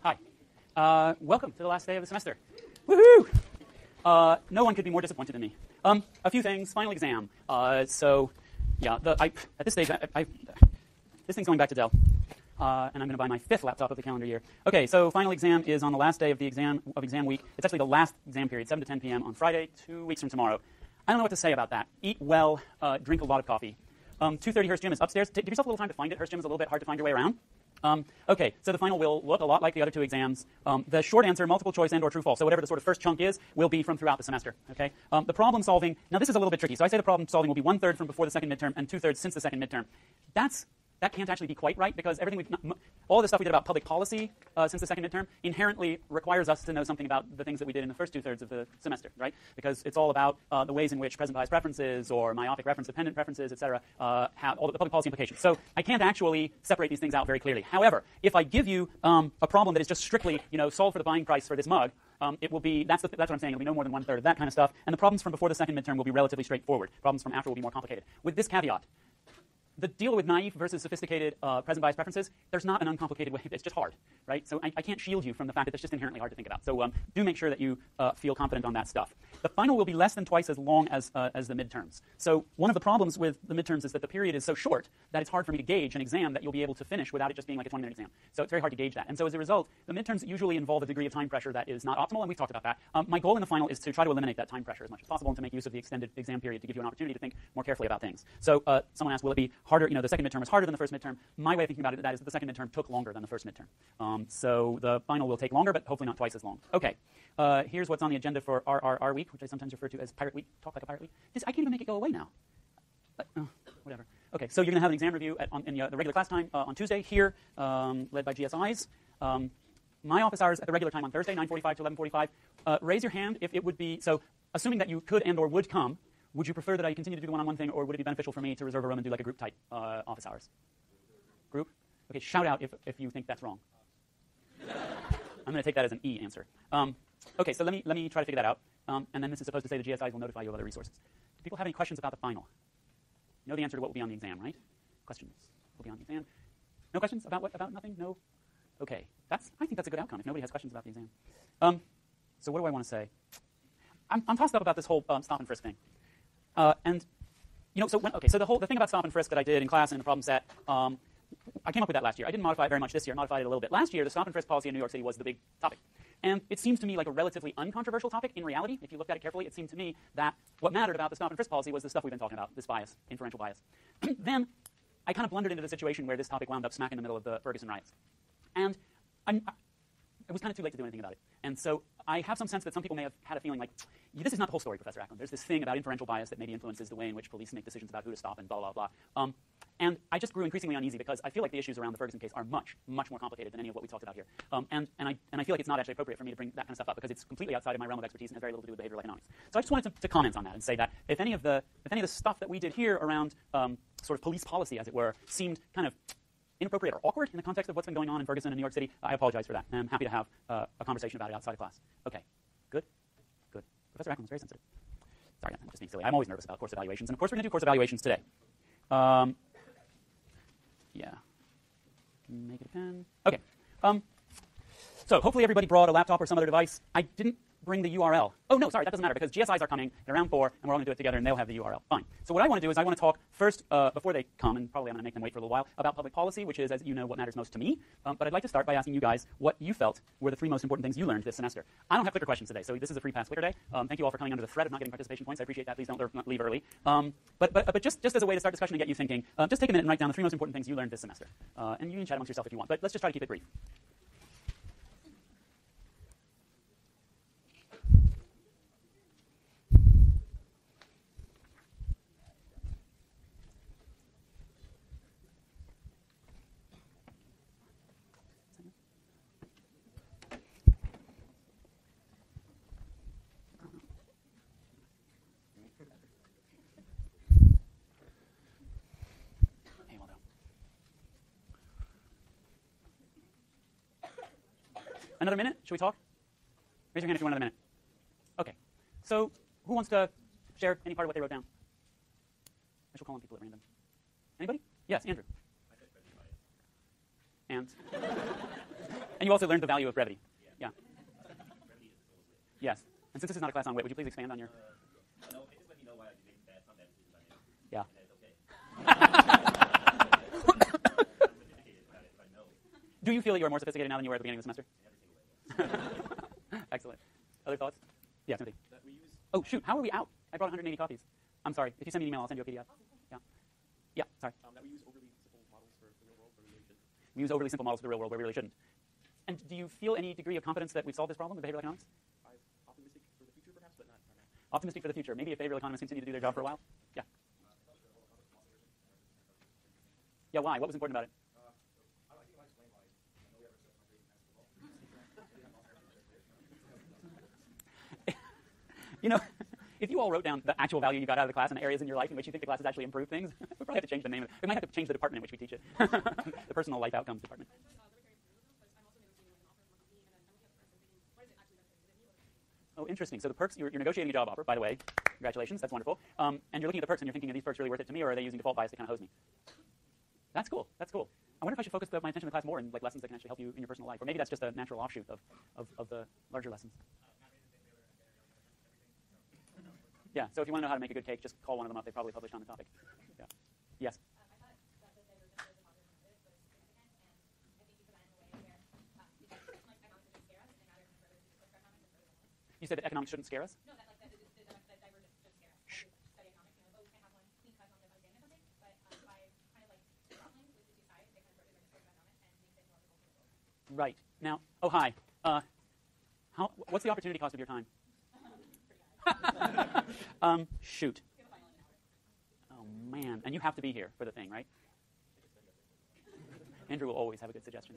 Hi. Welcome to the last day of the semester. Woohoo! No one could be more disappointed than me. A few things. Final exam. At this stage, this thing's going back to Dell, and I'm going to buy my 5th laptop of the calendar year. Okay, so final exam is on the last day of the exam week. It's actually the last exam period, 7 to 10 p.m. on Friday, 2 weeks from tomorrow. I don't know what to say about that. Eat well, drink a lot of coffee. 230 Hearst Gym is upstairs. Give yourself a little time to find it. Hearst Gym is a little bit hard to find your way around. Okay, so the final will look a lot like the other 2 exams. The short answer, multiple choice and or true false, so whatever the sort of first chunk is, will be from throughout the semester. Okay. The problem solving, now this is a little bit tricky. So I say the problem solving will be 1/3 from before the second midterm and 2/3 since the second midterm. That can't actually be quite right, because all the stuff we did about public policy since the second midterm inherently requires us to know something about the things that we did in the first 2/3 of the semester, right? Because it's all about the ways in which present bias preferences or myopic reference-dependent preferences, et cetera, have all the public policy implications. So I can't actually separate these things out very clearly. However, if I give you a problem that is just strictly, solve for the buying price for this mug, it will be, that's what I'm saying, it'll be no more than 1/3 of that kind of stuff, and the problems from before the second midterm will be relatively straightforward. Problems from after will be more complicated. With this caveat, the deal with naive versus sophisticated present bias preferences, there's not an uncomplicated way. It's just hard, right? So I can't shield you from the fact that it's just inherently hard to think about. So do make sure that you feel confident on that stuff. The final will be less than twice as long as the midterms. So one of the problems with the midterms is that the period is so short that it's hard for me to gauge an exam that you'll be able to finish without it just being like a 20-minute exam. So it's very hard to gauge that. And so as a result, the midterms usually involve a degree of time pressure that is not optimal, and we've talked about that. My goal in the final is to try to eliminate that time pressure as much as possible and to make use of the extended exam period to give you an opportunity to think more carefully about things. So someone asked, will it be harder? The second midterm is harder than the first midterm. My way of thinking about it is that the second midterm took longer than the first midterm. So the final will take longer, but hopefully not twice as long. Okay, here's what's on the agenda for RRR week, which I sometimes refer to as Pirate Week. Talk like a pirate week. I can't even make it go away now. Whatever. Okay, so you're going to have an exam review in the regular class time on Tuesday here, led by GSIs. My office hours at the regular time on Thursday, 9:45 to 11:45. Raise your hand if it would be, so assuming that you could and or would come, would you prefer that I continue to do the one-on-one thing, or would it be beneficial for me to reserve a room and do like a group-type office hours? Group? Okay, shout out if you think that's wrong. I'm going to take that as an E answer. Okay, so let me try to figure that out. And then this is supposed to say the GSIs will notify you of other resources. Do people have any questions about the final? You know the answer to what will be on the exam, right? Questions will be on the exam. No questions about what? About nothing? No? Okay. I think that's a good outcome if nobody has questions about the exam. So what do I want to say? I'm tossed up about this whole stop and frisk thing. So the thing about stop and frisk that I did in class and in the problem set, I came up with that last year. I didn't modify it very much this year. I modified it a little bit. Last year, the stop and frisk policy in New York City was the big topic. And it seems to me like a relatively uncontroversial topic. In reality, if you looked at it carefully, it seemed to me that what mattered about the stop and frisk policy was the stuff we've been talking about, this bias, inferential bias. Then I kind of blundered into the situation where this topic wound up smack in the middle of the Ferguson riots. And it was kind of too late to do anything about it. And so I have some sense that some people may have had a feeling like, this is not the whole story, Professor Acklund. There's this thing about inferential bias that maybe influences the way in which police make decisions about who to stop and blah, blah, blah. And I just grew increasingly uneasy because I feel like the issues around the Ferguson case are much, much more complicated than any of what we talked about here. And I feel like it's not actually appropriate for me to bring that kind of stuff up because it's completely outside of my realm of expertise and has very little to do with behavioral economics. So I just wanted to comment on that and say that if any of the stuff that we did here around sort of police policy, as it were, seemed kind of inappropriate or awkward in the context of what's been going on in Ferguson and New York City, I apologize for that. And I'm happy to have a conversation about it outside of class. Okay, good. Professor Acklund was very sensitive. Sorry, I'm just being silly. I'm always nervous about course evaluations. And of course, we're going to do course evaluations today. Yeah. Make it a pen. Okay. So hopefully everybody brought a laptop or some other device. I didn't bring the URL. Oh, no, sorry, that doesn't matter because GSIs are coming. They're around 4, and we're all going to do it together, and they'll have the URL. Fine. So what I want to do is I want to talk first, before they come, and probably I'm going to make them wait for a little while, about public policy, which is, as you know, what matters most to me. But I'd like to start by asking you guys what you felt were the 3 most important things you learned this semester. I don't have clicker questions today, so this is a free pass clicker day. Thank you all for coming under the threat of not getting participation points. I appreciate that. Please don't leave early. But just as a way to start discussion and get you thinking, just take a minute and write down the 3 most important things you learned this semester. And you can chat amongst yourself if you want, but let's just try to keep it brief. Another minute? Should we talk? Raise your hand if you want another minute. Okay. So who wants to share any part of what they wrote down? I shall call on people at random. Anybody? Yes, Andrew. And? And you also learned the value of brevity. Yeah. Yes. And since this is not a class on wit, would you please expand on your... No, just let me know why I make bad comments because I know. Yeah. Do you feel that you are more sophisticated now than you were at the beginning of the semester? Excellent. Other thoughts? Yeah, Timothy. Oh, shoot. How are we out? I brought 180 copies. I'm sorry. If you send me an email, I'll send you a PDF. Yeah. Yeah, sorry. That we use overly simple models for the real world where we really shouldn't. We use overly simple models for the real world where we really shouldn't. And do you feel any degree of confidence that we've solved this problem with behavioral economics? I'm optimistic for the future, perhaps, but not now. Optimistic for the future. Maybe if behavioral economists continue to do their job for a while? Yeah. Yeah, why? What was important about it? You know, if you all wrote down the actual value you got out of the class and the areas in your life in which you think the class has actually improved things, we probably have to change the name of it. We might have to change the department in which we teach it. The personal life outcomes department. Oh, interesting. So the perks, you're negotiating a job offer, by the way. Congratulations, that's wonderful. And you're looking at the perks and you're thinking, are these perks really worth it to me, or are they using default bias to kind of hose me? That's cool. That's cool. I wonder if I should focus my attention in the class more in like lessons that can actually help you in your personal life. Or maybe that's just a natural offshoot of the larger lessons. Yeah, so if you want to know how to make a good cake, just call one of them up. They probably published on the topic. Yeah. Yes? You said that economics shouldn't scare us? No, that divergence should scare us. Shh. Study economics, we can't have one clean class on the understanding of something, but by kind of like grappling with the two sides, they kind of further discourse economics and makes it more difficult. Right. Now, oh, hi. What's the opportunity cost of your time? Shoot. Oh, man. And you have to be here for the thing, right? Andrew will always have a good suggestion.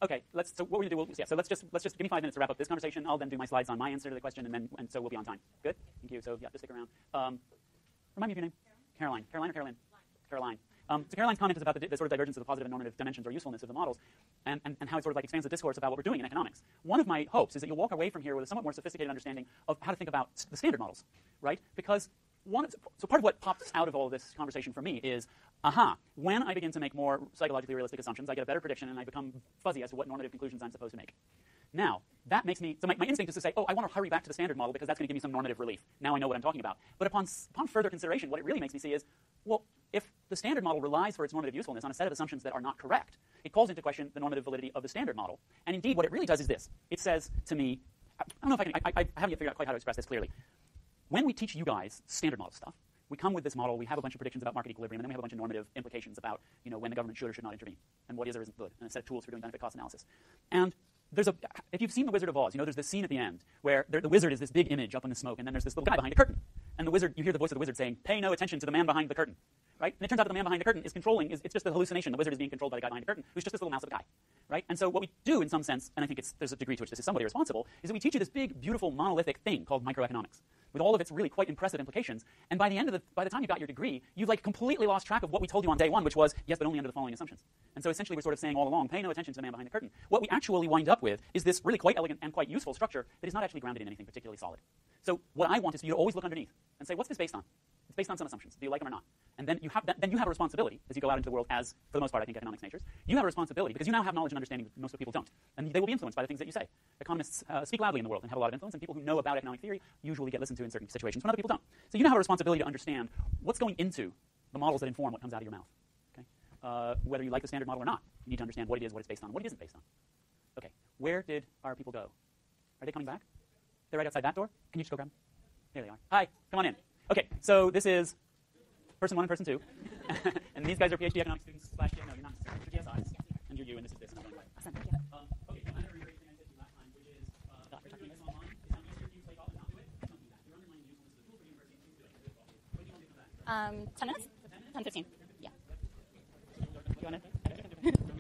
Okay, so what we're going to do, so let's just give me 5 minutes to wrap up this conversation. I'll then do my slides on my answer to the question, and so we'll be on time. Good? Thank you. So, yeah, just stick around. Remind me of your name? Caroline. Caroline or Caroline? Caroline. So Caroline's comment is about the sort of divergence of the positive and normative dimensions or usefulness of the models, and how it sort of like expands the discourse about what we're doing in economics. One of my hopes is that you'll walk away from here with a somewhat more sophisticated understanding of how to think about the standard models, right? Because so part of what pops out of all of this conversation for me is, when I begin to make more psychologically realistic assumptions, I get a better prediction and I become fuzzy as to what normative conclusions I'm supposed to make. Now, that makes me, so my instinct is to say, oh, I want to hurry back to the standard model because that's going to give me some normative relief. Now I know what I'm talking about. But upon further consideration, what it really makes me see is, well, if the standard model relies for its normative usefulness on a set of assumptions that are not correct, it calls into question the normative validity of the standard model. And indeed, what it really does is this. It says to me, I don't know if I haven't yet figured out quite how to express this clearly. When we teach you guys standard model stuff, we come with this model, we have a bunch of predictions about market equilibrium, and then we have a bunch of normative implications about, when the government should or should not intervene, and what is or isn't good, and a set of tools for doing benefit-cost analysis. And if you've seen The Wizard of Oz, there's this scene at the end where the wizard is this big image up in the smoke, and then there's this little guy behind a curtain. And the wizard, you hear the voice of the wizard saying, pay no attention to the man behind the curtain. Right? And it turns out that the man behind the curtain is it's just a hallucination. The wizard is being controlled by the guy behind the curtain, who's just this little mouse of a guy. Right? And so what we do, in some sense, and I think there's a degree to which this is somewhat irresponsible, is that we teach you this big, beautiful, monolithic thing called microeconomics, with all of its really quite impressive implications. And by the time you got your degree, you've like completely lost track of what we told you on day one, which was, yes, but only under the following assumptions. And so essentially we're sort of saying all along, pay no attention to the man behind the curtain. What we actually wind up with is this really quite elegant and quite useful structure that is not actually grounded in anything particularly solid. So what I want is for you to always look underneath and say, what's this based on? It's based on some assumptions. Do you like them or not? And then you have a responsibility as you go out into the world, as for the most part I think economics majors. You have a responsibility because you now have knowledge and understanding that most of the people don't, and they will be influenced by the things that you say. Economists speak loudly in the world and have a lot of influence, and people who know about economic theory usually get listened to in certain situations when other people don't. So you now have a responsibility to understand what's going into the models that inform what comes out of your mouth. Okay, whether you like the standard model or not, you need to understand what it is, what it's based on, what it isn't based on. Okay, where did our people go? Are they coming back? They're right outside that door. Can you just go grab them? There they are. Hi, come on in. Okay, so this is person 1 and person 2. And these guys are PhD economics students / no, you're not necessarily. You're GSIs. And you're you, and this is this. And I'm going away. Awesome. Yeah. Okay, so I'm going to reiterate the thing I said to you last time, which is, if you're doing this online, it's not easier to play golf and not do it. Don't do that. You're undermining the usefulness of the tool for the university. Please do it. What do you want to do from that? 10 minutes? 10, 15. Yeah. You want to?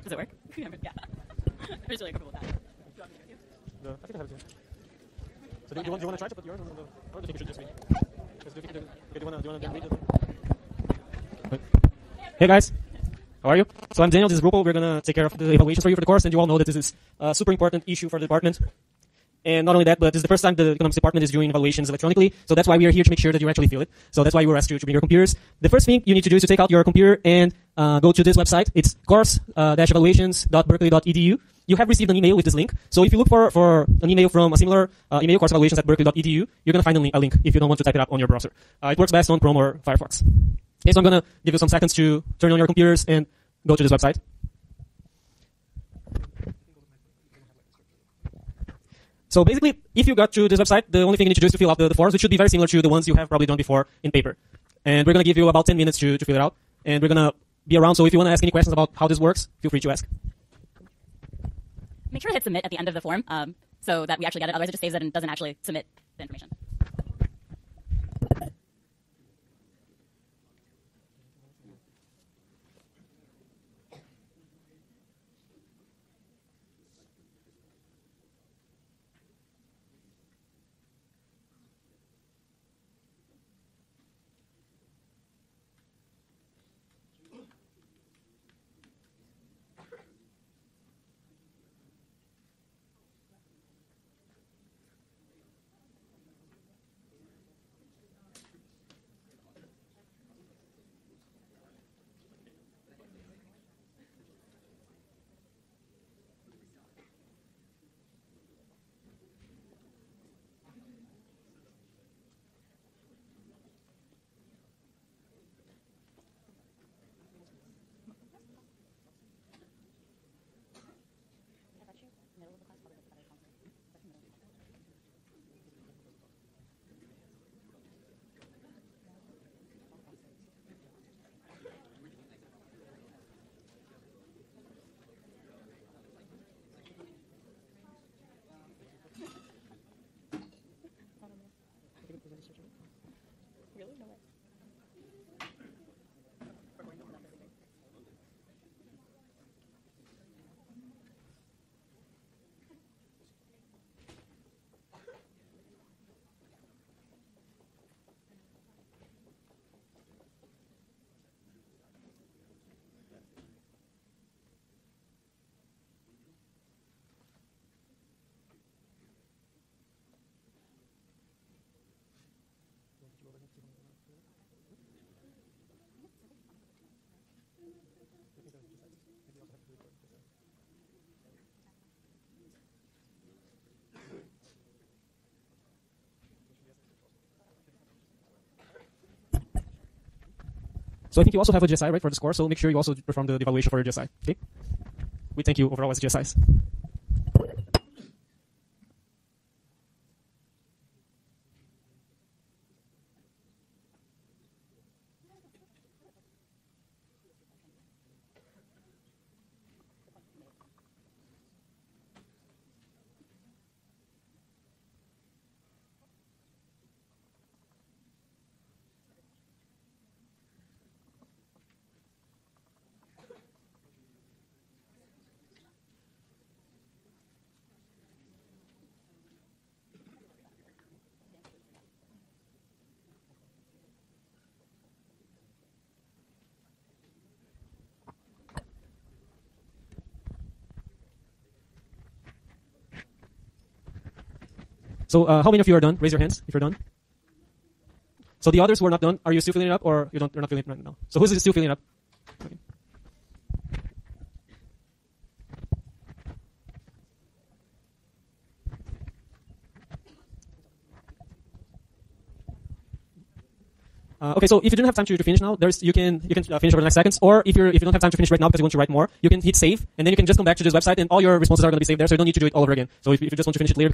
Does it work? Yeah. I was really comfortable with that. I think I have it here. So do you want to try to put yours on the, or do you think we should just read? Do you want to read it? Hey guys, how are you? So I'm Daniel, this is Rupal. We're going to take care of the evaluations for you for the course, and you all know that this is a super important issue for the department. And not only that, but this is the first time the economics department is doing evaluations electronically. So that's why we are here to make sure that you actually feel it. So that's why we were asked to bring your computers. The first thing you need to do is to take out your computer and go to this website. It's course-evaluations.berkeley.edu. You have received an email with this link. So if you look for an email from a similar email, course-evaluations@berkeley.edu, you're going to find a link if you don't want to type it up on your browser. It works best on Chrome or Firefox. Okay, so I'm going to give you some seconds to turn on your computers and go to this website. So basically, if you got to this website, the only thing you need to do is to fill out the forms, which should be very similar to the ones you have probably done before in paper. And we're going to give you about 10 minutes to fill it out. And we're going to be around, so if you want to ask any questions about how this works, feel free to ask. Make sure to hit submit at the end of the form so that we actually get it. Otherwise, it just saves it and doesn't actually submit the information. So I think you also have a GSI, right, for the score, so make sure you also perform the evaluation for your GSI. Okay? We thank you overall as GSIs. So how many of you are done? Raise your hands if you're done. So the others who are not done, are you still filling it up or you're not filling it right now? So who's still filling it up? Okay. Okay, so if you didn't have time to finish now, you can finish over the next seconds. Or if you don't have time to finish right now because you want to write more, you can hit save, and then you can just come back to this website, and all your responses are going to be saved there. So you don't need to do it all over again. So if you just want to finish it later.